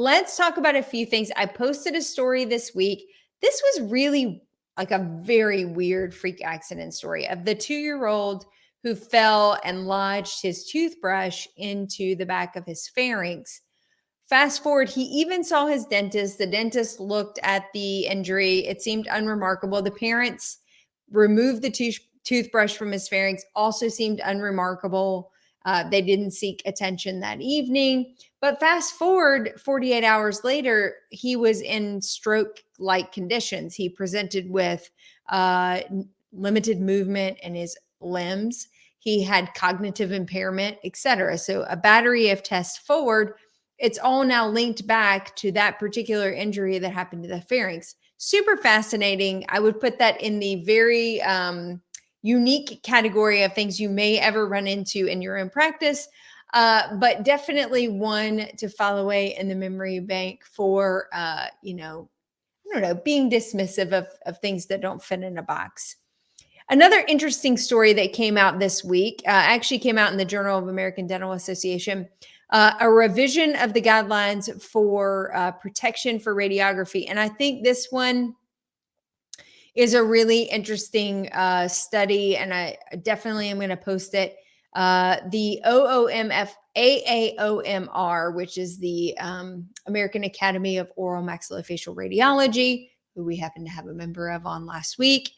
let's talk about a few things. I posted a story this week. This was really like a very weird freak accident story of the 2-year-old who fell and lodged his toothbrush into the back of his pharynx. Fast forward, he even saw his dentist. The dentist looked at the injury. It seemed unremarkable. The parents removed the toothbrush from his pharynx, also seemed unremarkable. They didn't seek attention that evening. But fast forward 48 hours later, he was in stroke like conditions. He presented with limited movement in his limbs. He had cognitive impairment, etc. So a battery of tests forward, it's all now linked back to that particular injury that happened to the pharynx. Super fascinating. I would put that in the very unique category of things you may ever run into in your own practice, but definitely one to file away in the memory bank for, I don't know, being dismissive of things that don't fit in a box. Another interesting story that came out this week actually came out in the Journal of American Dental Association, a revision of the guidelines for protection for radiography. And I think this one is a really interesting study, and I definitely am going to post it. The AAOMR, which is the American Academy of Oral Maxillofacial Radiology, who we happen to have a member of on last week.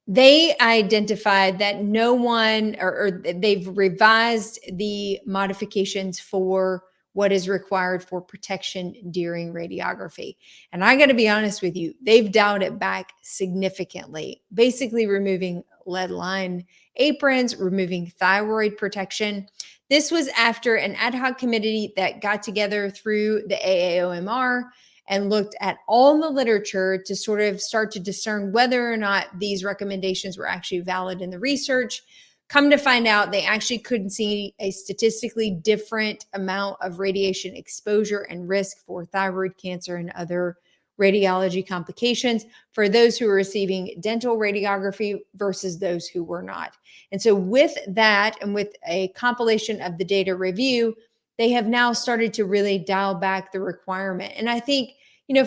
They identified that no one, or they've revised the modifications for what is required for protection during radiography. And I got to be honest with you, they've dialed it back significantly, basically removing lead line aprons, removing thyroid protection. This was after an ad hoc committee that got together through the AAOMR and looked at all the literature to sort of start to discern whether or not these recommendations were actually valid in the research. Come to find out, they actually couldn't see a statistically different amount of radiation exposure and risk for thyroid cancer and other radiology complications for those who were receiving dental radiography versus those who were not. And so with that, and with a compilation of the data review, they have now started to really dial back the requirement. And I think,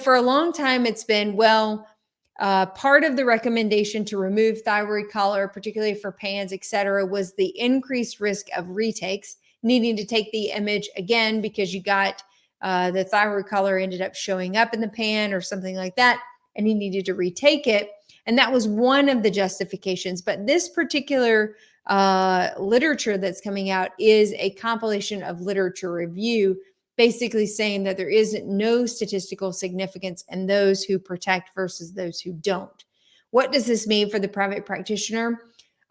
for a long time, it's been, part of the recommendation to remove thyroid collar, particularly for pans, et cetera, was the increased risk of retakes, needing to take the image again because you got the thyroid collar ended up showing up in the pan or something like that, and he needed to retake it. And that was one of the justifications. But this particular literature that's coming out is a compilation of literature review, basically saying that there is no statistical significance in those who protect versus those who don't. What does this mean for the private practitioner?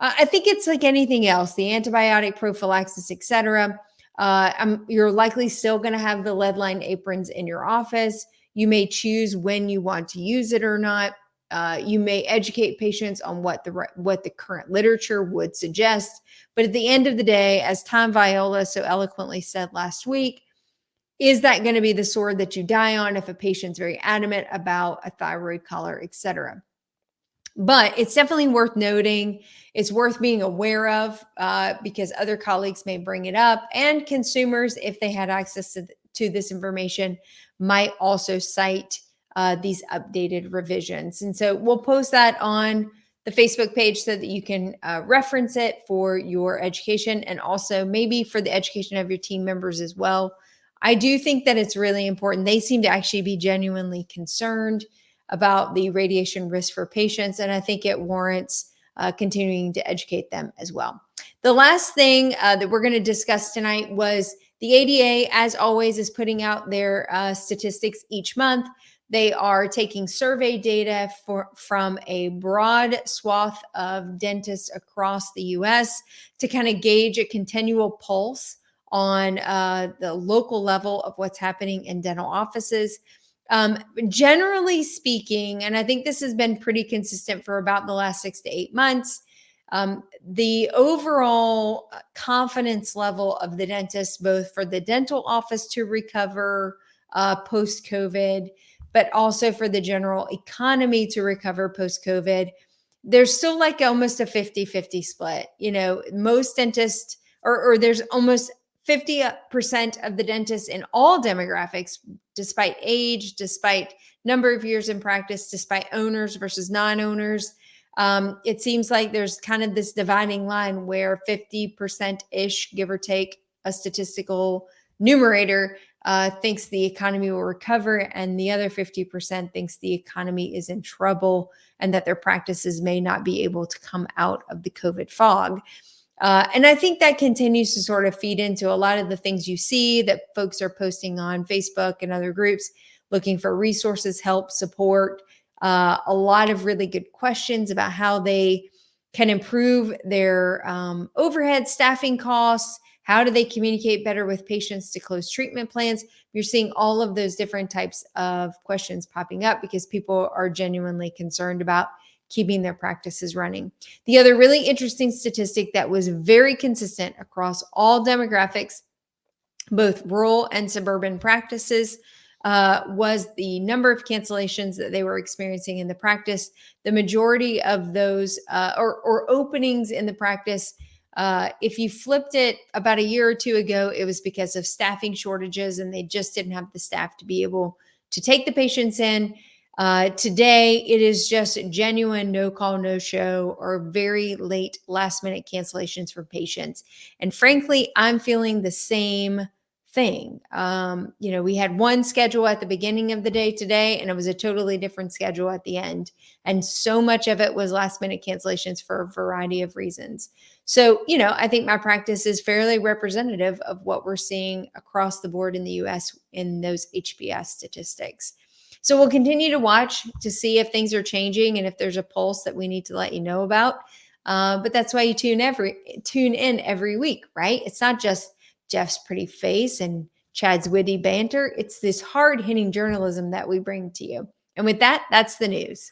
I think it's like anything else, the antibiotic prophylaxis, et cetera. You're likely still going to have the lead line aprons in your office. You may choose when you want to use it or not. You may educate patients on what the current literature would suggest. But at the end of the day, as Tom Viola so eloquently said last week, is that going to be the sword that you die on if a patient's very adamant about a thyroid collar, et cetera? But it's definitely worth noting. It's worth being aware of because other colleagues may bring it up, and consumers, if they had access to this information, might also cite these updated revisions. And so we'll post that on the Facebook page so that you can reference it for your education and also maybe for the education of your team members as well. I do think that it's really important. They seem to actually be genuinely concerned about the radiation risk for patients, and I think it warrants continuing to educate them as well. The last thing that we're going to discuss tonight was the ADA, as always, is putting out their statistics each month. They are taking survey data from a broad swath of dentists across the U.S. to kind of gauge a continual pulse on the local level of what's happening in dental offices. Generally speaking, and I think this has been pretty consistent for about the last 6 to 8 months, the overall confidence level of the dentist, both for the dental office to recover post-COVID, but also for the general economy to recover post-COVID, there's still like almost a 50-50 split. Most dentists, or there's almost 50% of the dentists in all demographics, despite age, despite number of years in practice, despite owners versus non-owners, it seems like there's kind of this dividing line where 50% ish, give or take a statistical numerator, thinks the economy will recover, and the other 50% thinks the economy is in trouble and that their practices may not be able to come out of the COVID fog. And I think that continues to sort of feed into a lot of the things you see that folks are posting on Facebook and other groups, looking for resources, help, support, a lot of really good questions about how they can improve their overhead staffing costs. How do they communicate better with patients to close treatment plans? You're seeing all of those different types of questions popping up because people are genuinely concerned about keeping their practices running. The other really interesting statistic that was very consistent across all demographics, both rural and suburban practices, was the number of cancellations that they were experiencing in the practice. The majority of those or openings in the practice, if you flipped it about a year or two ago, it was because of staffing shortages and they just didn't have the staff to be able to take the patients in. Today, it is just genuine no call, no show, or very late last minute cancellations for patients. And frankly, I'm feeling the same thing. We had one schedule at the beginning of the day today, and it was a totally different schedule at the end. And so much of it was last minute cancellations for a variety of reasons. So, I think my practice is fairly representative of what we're seeing across the board in the US in those HBS statistics. So we'll continue to watch to see if things are changing and if there's a pulse that we need to let you know about. But that's why you tune in every week, right? It's not just Jeff's pretty face and Chad's witty banter. It's this hard hitting journalism that we bring to you. And with that, that's the news.